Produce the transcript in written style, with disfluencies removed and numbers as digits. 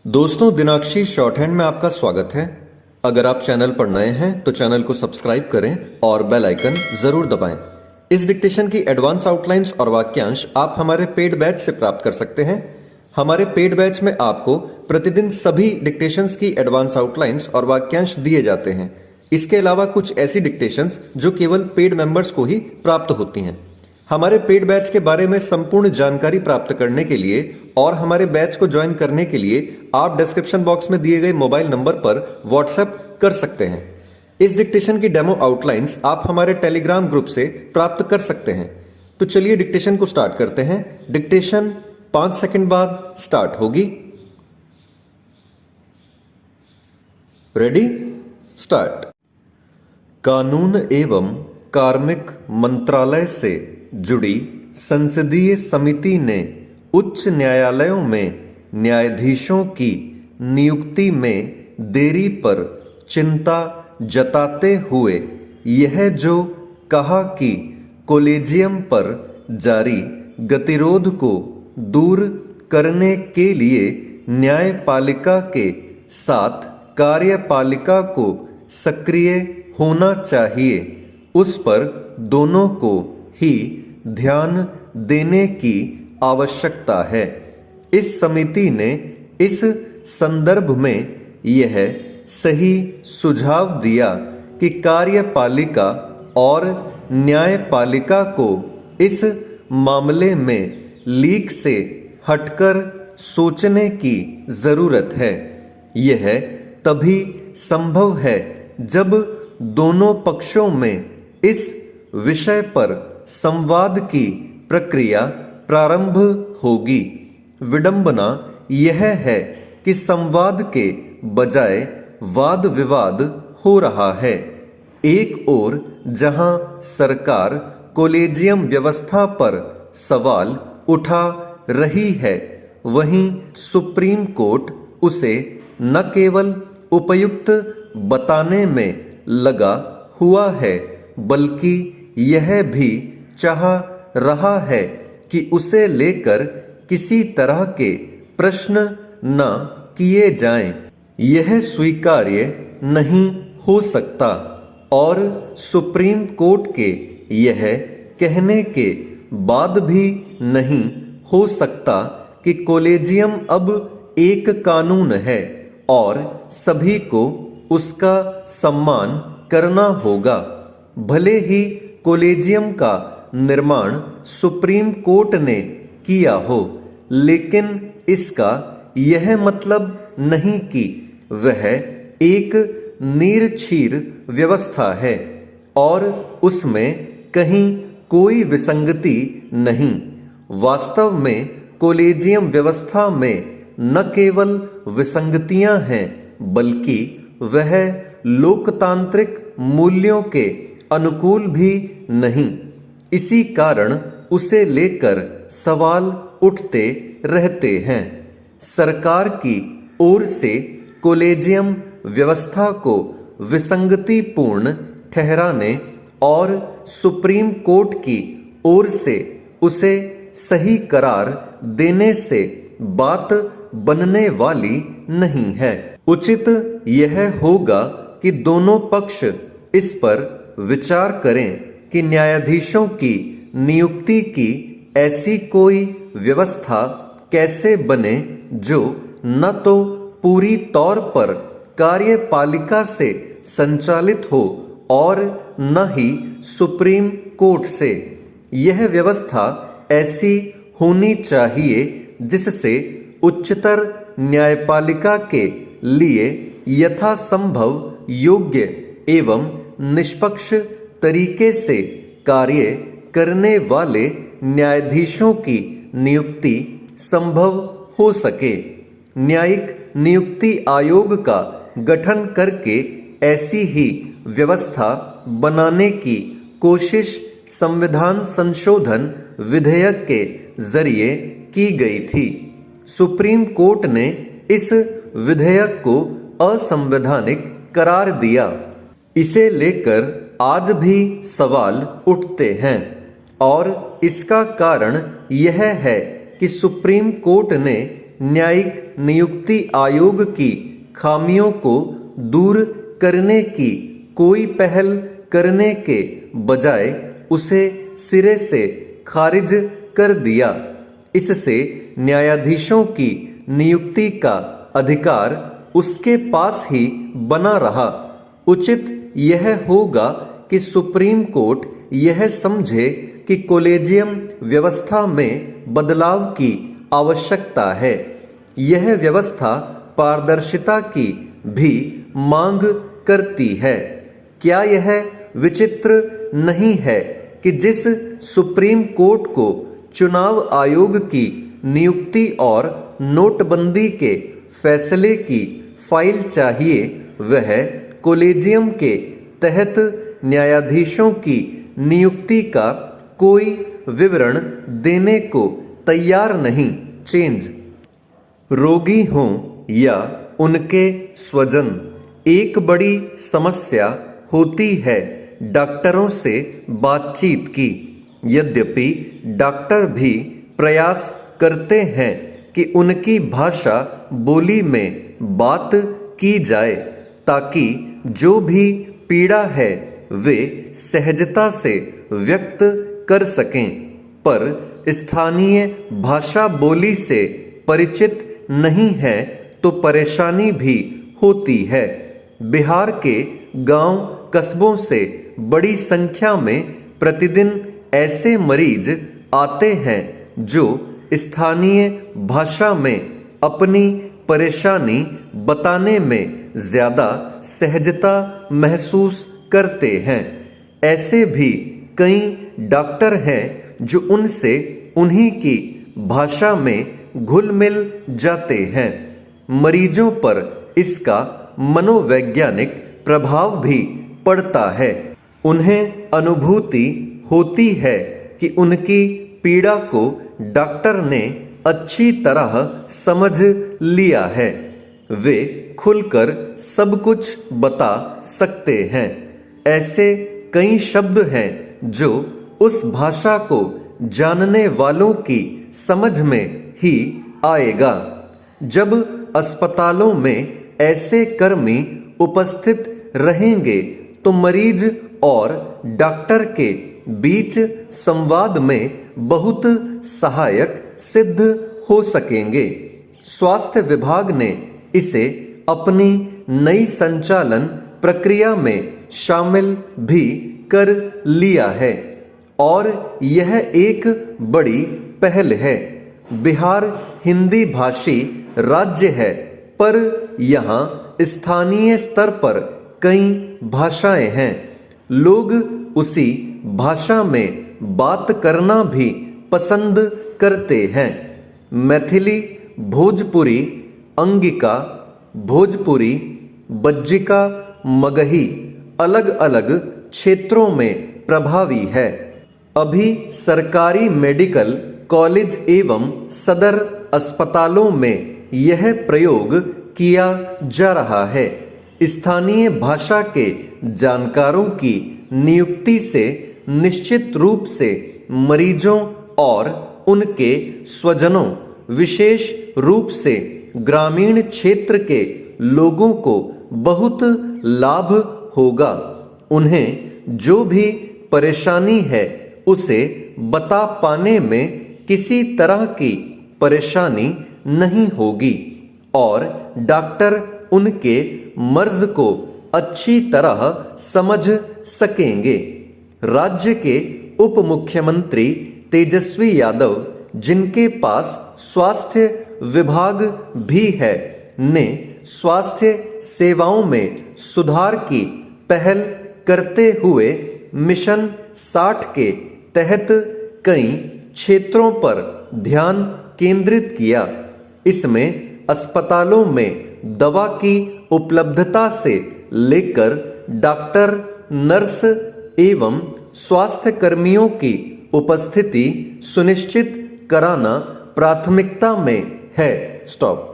दोस्तों, दिनाक्षी short hand में आपका स्वागत है। अगर आप चैनल पर नए हैं तो चैनल को सब्सक्राइब करें और बेल आइकन जरूर दबाएं। इस डिक्टेशन की एडवांस आउटलाइंस और वाक्यांश आप हमारे पेड बैच से प्राप्त कर सकते हैं। हमारे पेड बैच में आपको प्रतिदिन सभी डिक्टेशंस की एडवांस आउटलाइंस और वाक्यांश दिए जाते हैं। इसके अलावा कुछ ऐसी डिक्टेशंस जो केवल पेड मेंबर्स को ही प्राप्त होती हैं। हमारे पेड बैच के बारे में संपूर्ण जानकारी प्राप्त करने के लिए और हमारे बैच को ज्वाइन करने के लिए आप डिस्क्रिप्शन बॉक्स में दिए गए मोबाइल नंबर पर व्हाट्सएप कर सकते हैं। इस डिक्टेशन की डेमो आउटलाइंस आप हमारे टेलीग्राम ग्रुप से प्राप्त कर सकते हैं। तो चलिए डिक्टेशन को स्टार्ट करते हैं। डिक्टेशन 5 सेकंड बाद स्टार्ट होगी। Ready, start. कानून एवं कार्मिक मंत्रालय से जुड़ी संसदीय समिति ने उच्च न्यायालयों में न्यायाधीशों की नियुक्ति में देरी पर चिंता जताते हुए यह जो कहा कि कॉलेजियम पर जारी गतिरोध को दूर करने के लिए न्यायपालिका के साथ कार्यपालिका को सक्रिय होना चाहिए, उस पर दोनों को ही ध्यान देने की आवश्यकता है। इस समिति ने इस संदर्भ में यह सही सुझाव दिया कि कार्यपालिका और न्यायपालिका को इस मामले में लीक से हटकर सोचने की जरूरत है। यह तभी संभव है जब दोनों पक्षों में इस विषय पर संवाद की प्रक्रिया प्रारंभ होगी। विडंबना यह है कि संवाद के बजाय वाद विवाद हो रहा है। एक ओर जहां सरकार कॉलेजियम व्यवस्था पर सवाल उठा रही है, वहीं सुप्रीम कोर्ट उसे न केवल उपयुक्त बताने में लगा हुआ है, बल्कि यह भी चाह रहा है कि उसे लेकर किसी तरह के प्रश्न न किए जाएं। यह स्वीकार्य नहीं हो सकता और सुप्रीम कोर्ट के यह कहने के बाद भी नहीं हो सकता कि कॉलेजियम अब एक कानून है और सभी को उसका सम्मान करना होगा। भले ही कॉलेजियम का निर्माण सुप्रीम कोर्ट ने किया हो, लेकिन इसका यह मतलब नहीं कि वह एक नीरछीर व्यवस्था है और उसमें कहीं कोई विसंगति नहीं। वास्तव में कॉलेजियम व्यवस्था में न केवल विसंगतियां हैं, बल्कि वह लोकतांत्रिक मूल्यों के अनुकूल भी नहीं। इसी कारण उसे लेकर सवाल उठते रहते हैं। सरकार की ओर से कॉलेजियम व्यवस्था को विसंगतिपूर्ण ठहराने और सुप्रीम कोर्ट की ओर से उसे सही करार देने से बात बनने वाली नहीं है। उचित यह होगा कि दोनों पक्ष इस पर विचार करें कि न्यायाधीशों की नियुक्ति की ऐसी कोई व्यवस्था कैसे बने जो न तो पूरी तौर पर कार्यपालिका से संचालित हो और न ही सुप्रीम कोर्ट से। यह व्यवस्था ऐसी होनी चाहिए जिससे उच्चतर न्यायपालिका के लिए यथासंभव योग्य एवं निष्पक्ष तरीके से कार्य करने वाले न्यायाधीशों की नियुक्ति संभव हो सके। न्यायिक नियुक्ति आयोग का गठन करके ऐसी ही व्यवस्था बनाने की कोशिश संविधान संशोधन विधेयक के जरिए की गई थी। सुप्रीम कोर्ट ने इस विधेयक को असंवैधानिक करार दिया। इसे लेकर आज भी सवाल उठते हैं और इसका कारण यह है कि सुप्रीम कोर्ट ने न्यायिक नियुक्ति आयोग की खामियों को दूर करने की कोई पहल करने के बजाय उसे सिरे से खारिज कर दिया। इससे न्यायाधीशों की नियुक्ति का अधिकार उसके पास ही बना रहा। उचित यह होगा कि सुप्रीम कोर्ट यह समझे कि कॉलेजियम व्यवस्था में बदलाव की आवश्यकता है। यह व्यवस्था पारदर्शिता की भी मांग करती है। क्या यह विचित्र नहीं है कि जिस सुप्रीम कोर्ट को चुनाव आयोग की नियुक्ति और नोटबंदी के फैसले की फाइल चाहिए, वह कॉलेजियम के तहत न्यायाधीशों की नियुक्ति का कोई विवरण देने को तैयार नहीं। चेंज। रोगी हों या उनके स्वजन, एक बड़ी समस्या होती है डॉक्टरों से बातचीत की। यद्यपि डॉक्टर भी प्रयास करते हैं कि उनकी भाषा बोली में बात की जाए ताकि जो भी पीड़ा है वे सहजता से व्यक्त कर सकें, पर स्थानीय भाषा बोली से परिचित नहीं है तो परेशानी भी होती है। बिहार के गांव कस्बों से बड़ी संख्या में प्रतिदिन ऐसे मरीज आते हैं जो स्थानीय भाषा में अपनी परेशानी बताने में ज्यादा सहजता महसूस करते हैं। ऐसे भी कई डॉक्टर हैं जो उनसे उन्हीं की भाषा में घुल मिल जाते हैं। मरीजों पर इसका मनोवैज्ञानिक प्रभाव भी पड़ता है। उन्हें अनुभूति होती है कि उनकी पीड़ा को डॉक्टर ने अच्छी तरह समझ लिया है। वे खुलकर सब कुछ बता सकते हैं। ऐसे कई शब्द हैं जो उस भाषा को जानने वालों की समझ में ही आएगा। जब अस्पतालों में ऐसे कर्मी उपस्थित रहेंगे तो मरीज और डॉक्टर के बीच संवाद में बहुत सहायक सिद्ध हो सकेंगे। स्वास्थ्य विभाग ने इसे अपनी नई संचालन प्रक्रिया में शामिल भी कर लिया है और यह एक बड़ी पहल है। बिहार हिंदी भाषी राज्य है, पर यहाँ स्थानीय स्तर पर कई भाषाएं हैं। लोग उसी भाषा में बात करना भी पसंद करते हैं। मैथिली, भोजपुरी, अंगिका, भोजपुरी, बज्जिका, मगही अलग अलग क्षेत्रों में प्रभावी है। अभी सरकारी मेडिकल कॉलेज एवं सदर अस्पतालों में यह प्रयोग किया जा रहा है। स्थानीय भाषा के जानकारों की नियुक्ति से निश्चित रूप से मरीजों और उनके स्वजनों, विशेष रूप से ग्रामीण क्षेत्र के लोगों को बहुत लाभ होगा। उन्हें जो भी परेशानी है उसे बता पाने में किसी तरह की परेशानी नहीं होगी और डॉक्टर उनके मर्ज को अच्छी तरह समझ सकेंगे। राज्य के उप मुख्यमंत्री तेजस्वी यादव, जिनके पास स्वास्थ्य विभाग भी है, ने स्वास्थ्य सेवाओं में सुधार की पहल करते हुए मिशन 60 के तहत कई क्षेत्रों पर ध्यान केंद्रित किया। इसमें अस्पतालों में दवा की उपलब्धता से लेकर डॉक्टर, नर्स एवं स्वास्थ्य कर्मियों की उपस्थिति सुनिश्चित कराना प्राथमिकता में है। स्टॉप।